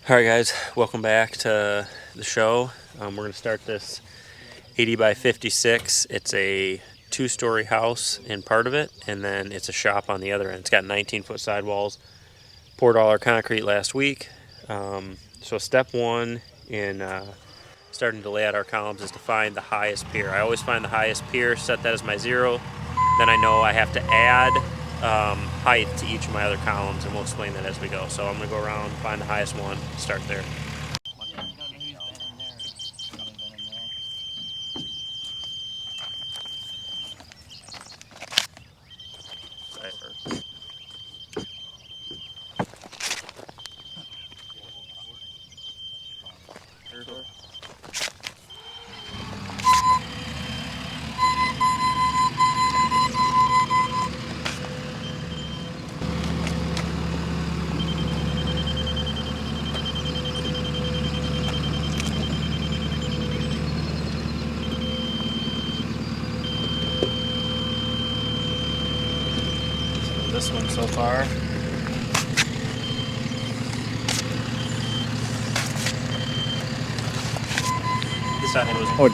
Alright guys, welcome back to the show. We're going to start this 80 by 56. It's a 2-story house in part of it, and then it's a shop on the other end. It's got 19-foot sidewalls. Poured all our concrete last week. So step one in starting to lay out our columns is to find the highest pier. I always find the highest pier, set that as my 0. Then I know I have to add height to each of my other columns, and we'll explain that as we go. So I'm going to go around, find the highest one, start there. This one so far. This side one was hold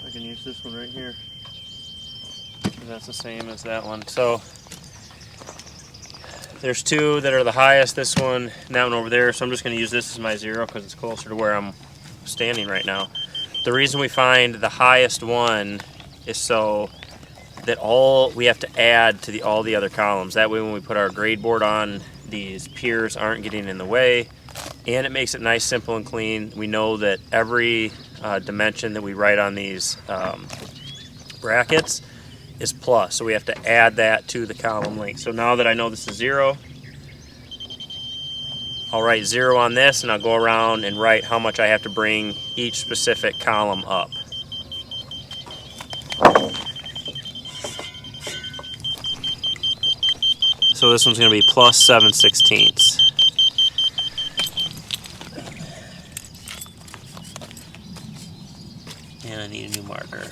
I can use this one right here. That's the same as that one. So there's 2 that are the highest, this one and that one over there. So I'm just going to use this as my 0 because it's closer to where I'm standing right now. The reason we find the highest one is so that we have to add to all the other columns. That way when we put our grade board on, these piers aren't getting in the way, and it makes it nice, simple, and clean. We know that every dimension that we write on these brackets is plus, so we have to add that to the column length. So now that I know this is 0, I'll write 0 on this, and I'll go around and write how much I have to bring each specific column up. So this one's going to be plus 7/16. And I need a new marker.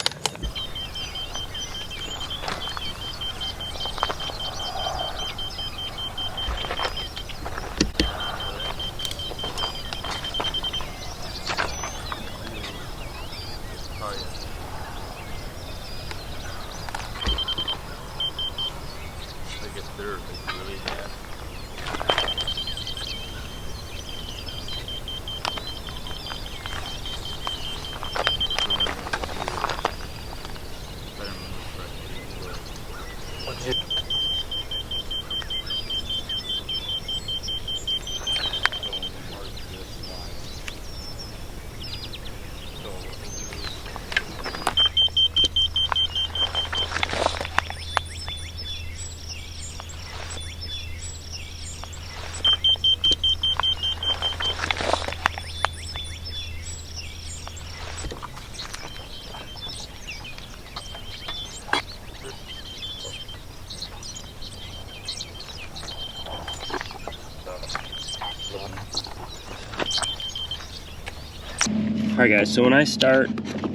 Alright guys, so when I start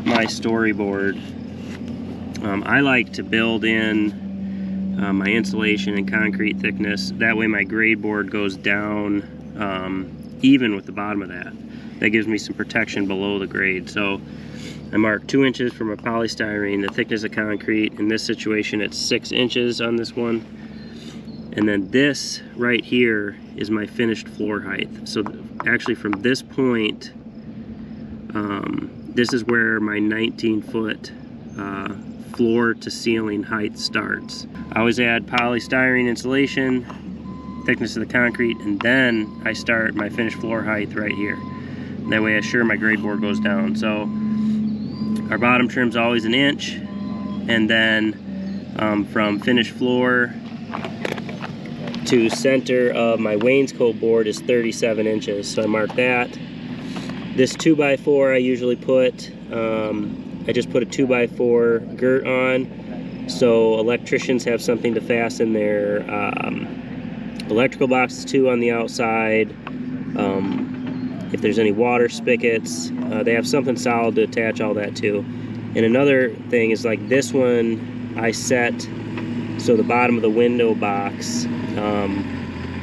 my storyboard, I like to build in my insulation and concrete thickness. That way my grade board goes down even with the bottom of that. That gives me some protection below the grade. So I mark 2 inches for my polystyrene, the thickness of concrete. In this situation it's 6 inches on this one. And then this right here is my finished floor height. So actually from this point This is where my 19-foot floor to ceiling height starts. I always add polystyrene insulation, thickness of the concrete, and then I start my finished floor height right here. That way I assure my grade board goes down. So our bottom trim's always 1 inch, and then from finished floor to center of my wainscot board is 37 inches. So I mark that. This 2x4 I usually put, I just put a 2x4 girt on, so electricians have something to fasten their electrical boxes to on the outside. If there's any water spigots, they have something solid to attach all that to. And another thing is, like this one, I set so the bottom of the window box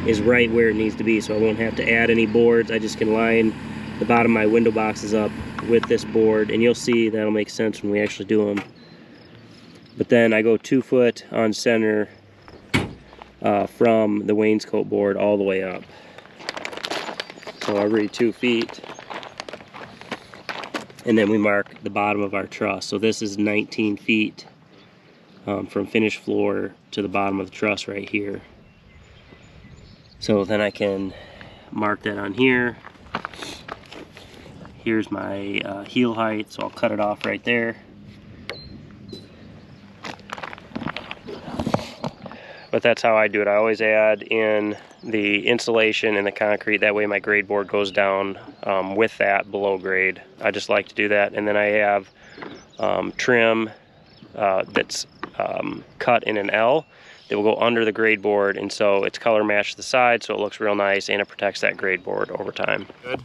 is right where it needs to be, so I won't have to add any boards. I just can line the bottom of my window boxes up with this board, and you'll see that'll make sense when we actually do them. But then I go 2 foot on center from the wainscot board all the way up. So every 2 feet. And then we mark the bottom of our truss. So this is 19 feet from finished floor to the bottom of the truss right here. So then I can mark that on here. Here's my heel height, so I'll cut it off right there. But that's how I do it. I always add in the insulation and the concrete. That way my grade board goes down with that below grade. I just like to do that. And then I have trim that's cut in an L that will go under the grade board, and so it's color matched to the side, so it looks real nice and it protects that grade board over time. Good.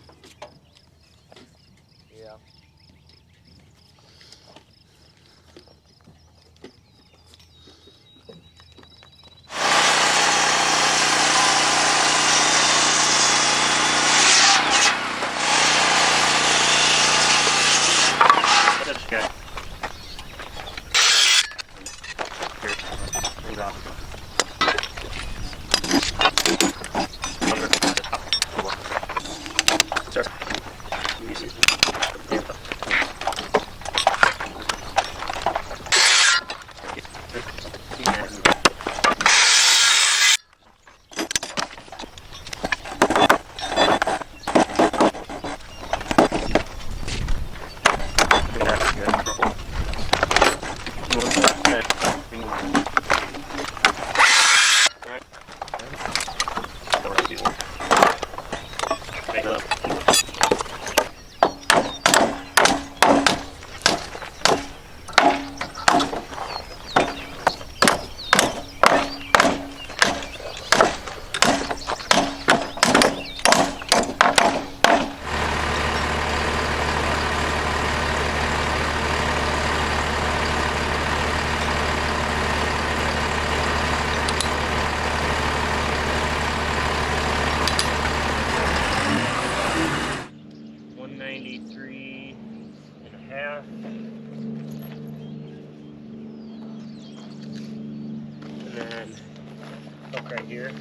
Right here.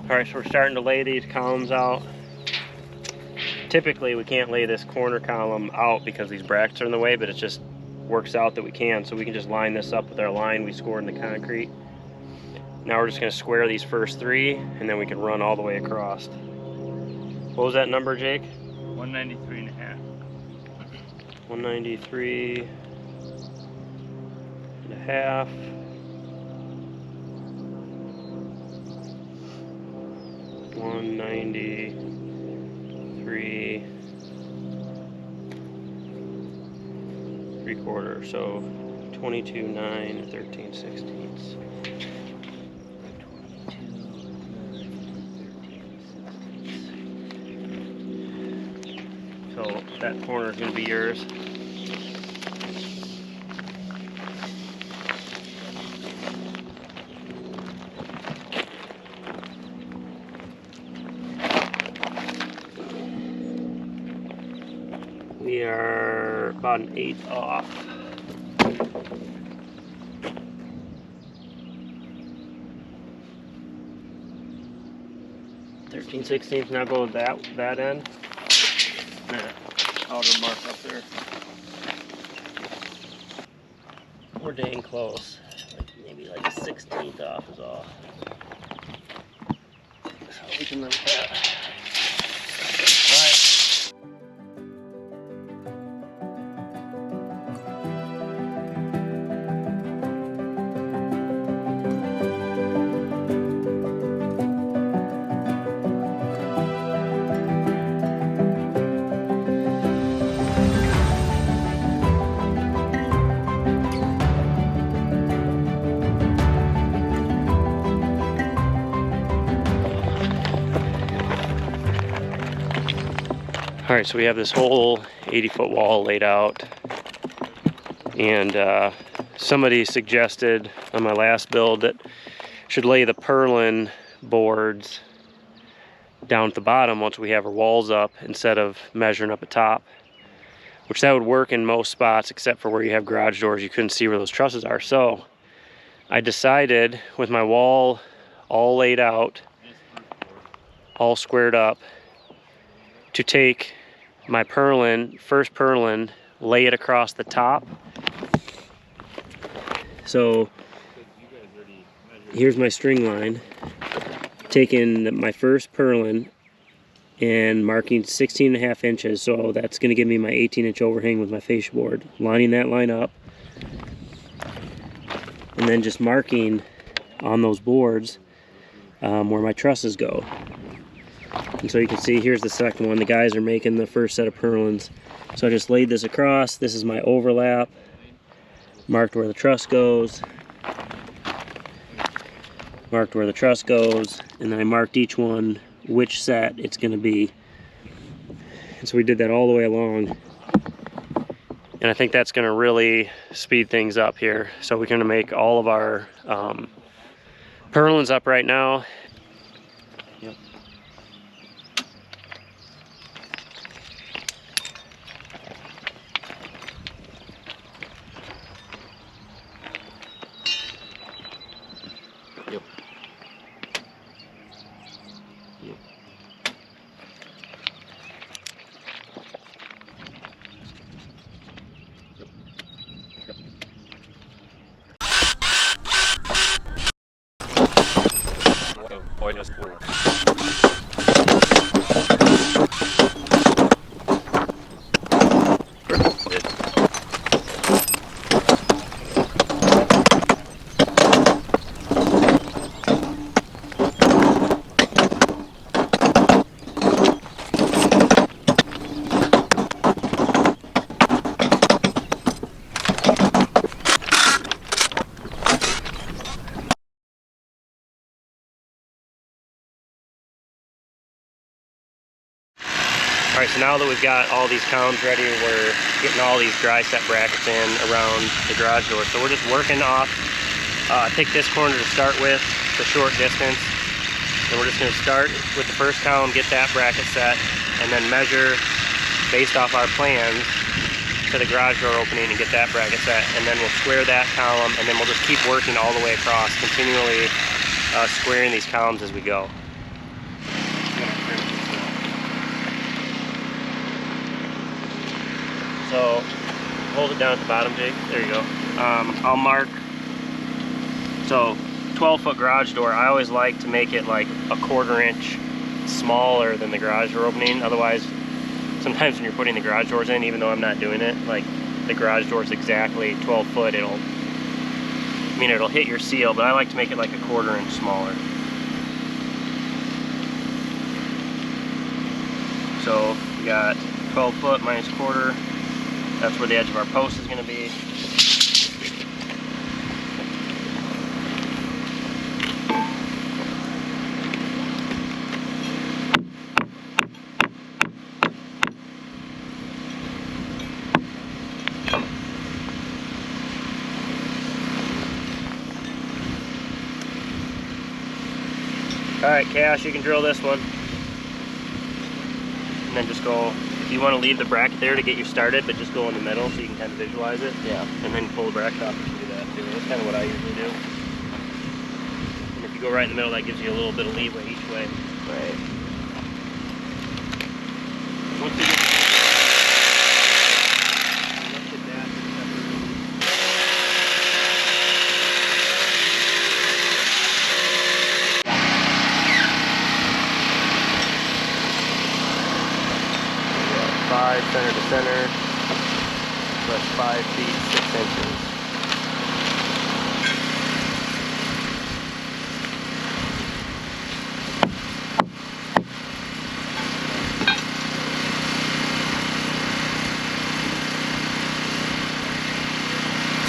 Alright, so we're starting to lay these columns out. Typically we can't lay this corner column out because these brackets are in the way, but it just works out that we can. So we can just line this up with our line we scored in the concrete. Now we're just going to square these first 3, and then we can run all the way across. What was that number, Jake? 193 and a half. 193 and a half. 193 3/4, so 22.9 13/16. So that corner is going to be yours. We are about an 1/8 off. 13/16. Now go with that end. Outer mark up there. We're dang close. Maybe like a 1/16 off is all. So we can live with that. All right, so we have this whole 80-foot wall laid out, and somebody suggested on my last build that I should lay the purlin boards down at the bottom once we have our walls up instead of measuring up at top, which that would work in most spots except for where you have garage doors. You couldn't see where those trusses are. So I decided, with my wall all laid out, all squared up, to take my first purlin, lay it across the top. So here's my string line, taking my first purlin and marking 16.5 inches, so that's going to give me my 18-inch overhang with my fascia board, lining that line up, and then just marking on those boards where my trusses go. And so you can see here's the second one. The guys are making the first set of purlins. So I just laid this across. This is my overlap. Marked where the truss goes. Marked where the truss goes. And then I marked each one which set it's going to be. And so we did that all the way along. And I think that's going to really speed things up here. So we're going to make all of our purlins up right now. Yep. Yep. Yep. All right, so now that we've got all these columns ready, we're getting all these dry set brackets in around the garage door. So we're just working off, take this corner to start with, the short distance. And we're just gonna start with the first column, get that bracket set, and then measure based off our plans to the garage door opening and get that bracket set. And then we'll square that column, and then we'll just keep working all the way across, continually squaring these columns as we go. So hold it down at the bottom, Jake. There you go. I'll mark, so 12-foot garage door, I always like to make it like a 1/4 inch smaller than the garage door opening. Otherwise, sometimes when you're putting the garage doors in, even though I'm not doing it, like the garage door is exactly 12 foot, it'll hit your seal, but I like to make it like a 1/4 inch smaller. So we got 12 foot minus 1/4. That's where the edge of our post is going to be. All right, Cash, you can drill this one. And then just go You want to leave the bracket there to get you started, but just go in the middle so you can kind of visualize it. Yeah. And then pull the bracket off, you can do that too. That's kind of what I usually do. And if you go right in the middle, that gives you a little bit of leeway each way. Right. Once you get 5 center to center, plus 5 feet 6 inches.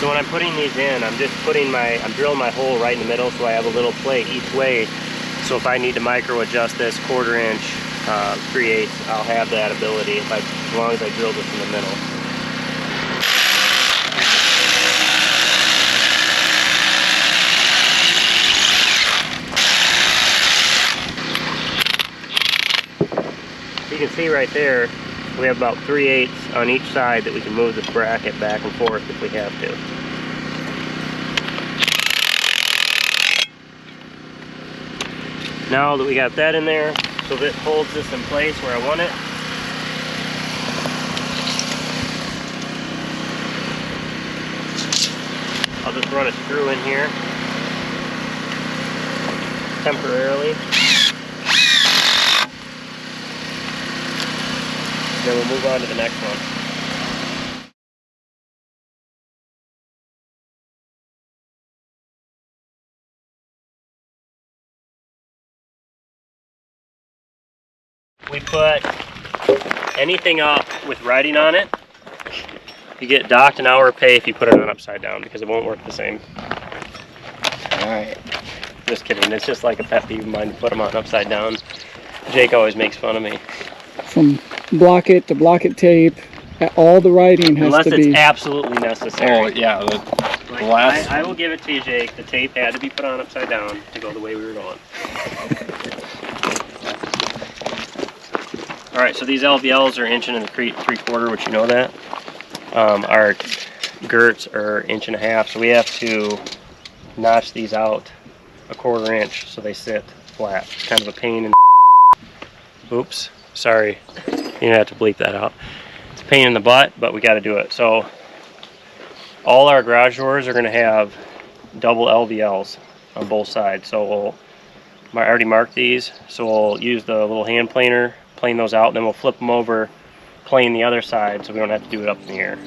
So when I'm putting these in, I'm drilling my hole right in the middle so I have a little plate each way. So if I need to micro adjust this 1/4 inch, 3/8, I'll have that ability as long as I drill this in the middle. You can see right there, we have about 3/8 on each side that we can move this bracket back and forth if we have to. Now that we got that in there, so that holds this in place where I want it. I'll just run a screw in here temporarily. Then we'll move on to the next one. We put anything up with writing on it. You get docked an hour pay if you put it on upside down because it won't work the same. Alright. Just kidding. It's just like a pet peeve of mine to put them on upside down. Jake always makes fun of me. From block-it to block-it tape, all the writing has Unless to it's be... absolutely necessary. Oh, yeah. Like, last... I will give it to you, Jake. The tape had to be put on upside down to go the way we were going. Alright, so these LVLs are 1 3/4, which you know that. Our girts are 1.5 inches, so we have to notch these out 1/4 inch so they sit flat. It's kind of a pain in the oops, sorry. You have to bleep that out. It's a pain in the butt, but we got to do it. So all our garage doors are going to have double LVLs on both sides. So I already marked these, so we'll use the little hand planer, plane those out, and then we'll flip them over, plane the other side so we don't have to do it up in the air.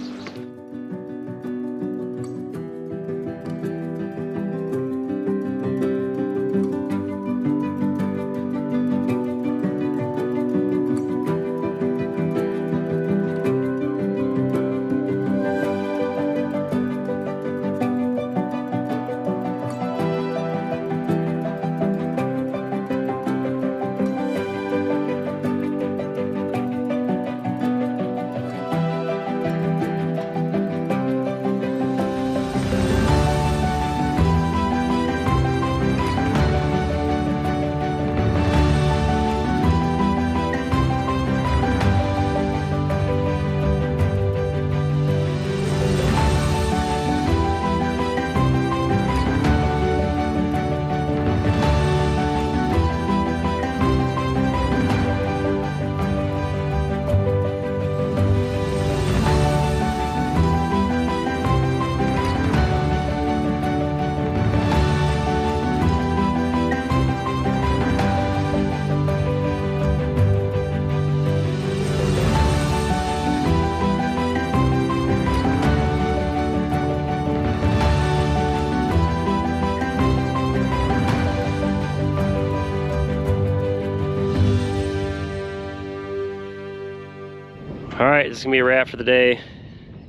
Alright, this is going to be a wrap for the day.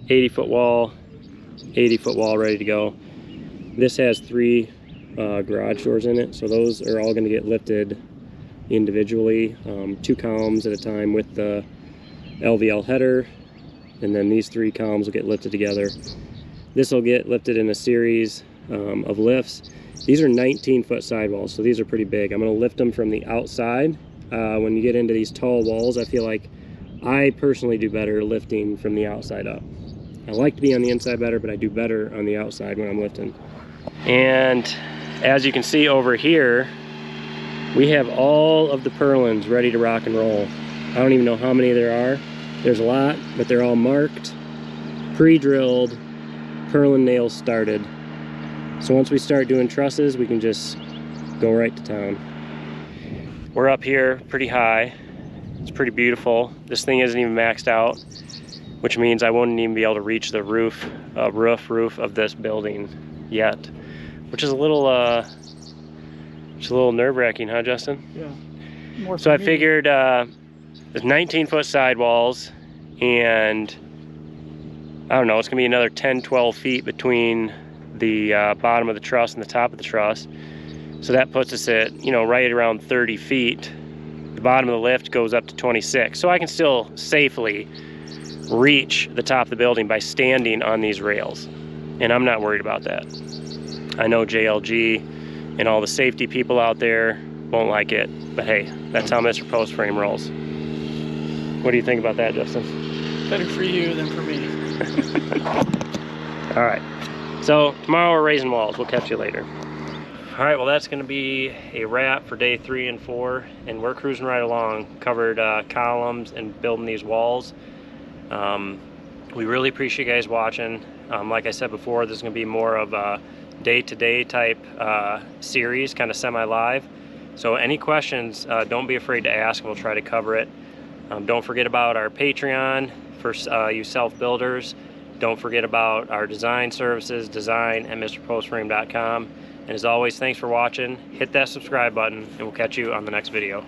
80-foot wall, 80-foot wall ready to go. This has 3 garage doors in it, so those are all going to get lifted individually, 2 columns at a time with the LVL header, and then these 3 columns will get lifted together. This will get lifted in a series of lifts. These are 19-foot sidewalls, so these are pretty big. I'm going to lift them from the outside. When you get into these tall walls, I feel like I personally do better lifting from the outside up. I like to be on the inside better, but I do better on the outside when I'm lifting. And as you can see over here, we have all of the purlins ready to rock and roll. I don't even know how many there are. There's a lot, but they're all marked, pre-drilled, purlin nails started. So once we start doing trusses, we can just go right to town. We're up here pretty high. It's pretty beautiful. This thing isn't even maxed out, which means I wouldn't even be able to reach the roof of this building yet, which is a little nerve-wracking, huh, Justin? Yeah. More So I for me. figured there's 19-foot sidewalls, and I don't know, it's gonna be another 10-12 feet between the bottom of the truss and the top of the truss. So that puts us at, you know, right around 30 feet. The bottom of the lift goes up to 26. So I can still safely reach the top of the building by standing on these rails. And I'm not worried about that. I know JLG and all the safety people out there won't like it, but hey, that's how Mr. Post Frame rolls. What do you think about that, Justin? Better for you than for me. All right, so tomorrow we're raising walls. We'll catch you later. All right, well, that's gonna be a wrap for day 3 and 4, and we're cruising right along. Covered columns and building these walls. We really appreciate you guys watching. Like I said before, this is gonna be more of a day-to-day type series, kind of semi-live. So any questions, don't be afraid to ask, and we'll try to cover it. Don't forget about our Patreon for you self-builders. Don't forget about our design services, design@mrpostframe.com. And as always, thanks for watching. Hit that subscribe button, and we'll catch you on the next video.